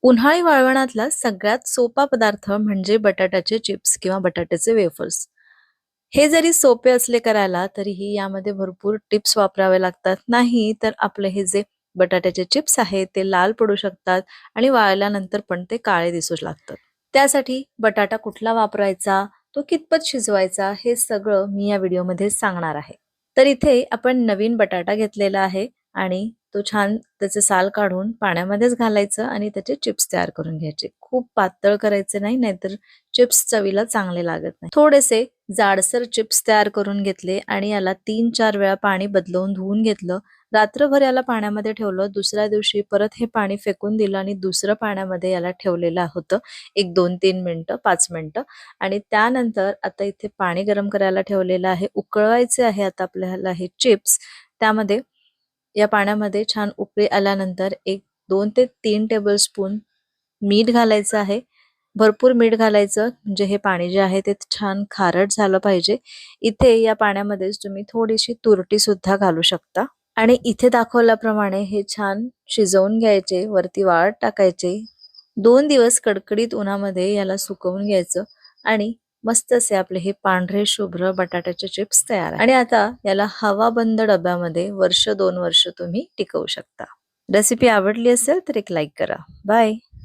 उन्हाळी वाळवणातला सगळ्यात सोपा पदार्थ म्हणजे बटाट्याचे चिप्स किंवा बटाट्याचे वेफर्स. हे जरी सोपे असले करायला, तरीही यामध्ये भरपूर टिप्स वापरावे लागतात. नाही तर आपले हे जे बटाट्याचे चिप्स आहेत, ते लाल पडू शकतात आणि वाळल्यानंतर पण ते काळे दिसू लागतात. त्यासाठी बटाटा कुठला वापरायचा, तो कितपत शिजवायचा, हे सगळं मी या व्हिडिओमध्ये सांगणार आहे. तर इथे आपण नवीन बटाटा घेतलेला आहे आणि तो छान त्याचे साल काढून पाण्यामध्येच घालायचं आणि त्याचे चिप्स तयार करून घ्यायचे. खूप पातळ करायचे नाही, नाहीतर चिप्स चवीला चांगले लागत नाही. थोडेसे जाडसर चिप्स तयार करून घेतले आणि याला 3-4 वेळा पाणी बदलवून धुवून घेतलं. रात्रभर याला पाण्यामध्ये ठेवलं. दुसऱ्या दिवशी परत हे पाणी फेकून दिलं आणि दुसरं पाण्यामध्ये याला ठेवलेलं होतं. एक 2-3 मिनिटं, 5 मिनिटं आणि त्यानंतर आता इथे पाणी गरम करायला ठेवलेलं आहे. उकळवायचे आहे आता आपल्याला हे चिप्स. त्यामध्ये या पाण्यामध्ये छान उकळी आल्यानंतर एक 2 ते 3 टेबलस्पून मीठ घालायचं आहे. भरपूर मीठ घालायचं म्हणजे हे पाणी जे आहे ते छान खारट झालं पाहिजे. इथे या पाण्यामध्येच तुम्ही थोडीशी तुरटी सुद्धा घालू शकता आणि इथे दाखवल्याप्रमाणे हे छान शिजवून घ्यायचे. वरती वाळत टाकायचे. 2 दिवस कडकडीत उन्हामध्ये याला सुकवून घ्यायचं आणि मस्त असे आपले हे पांढरे शुभ्र बटाट्याचे चिप्स तयार आहे. आणि आता याला हवाबंद डब्यामध्ये वर्ष 2 वर्ष तुम्ही टिकवू शकता. रेसिपी आवडली असेल तर एक लाईक करा. बाय.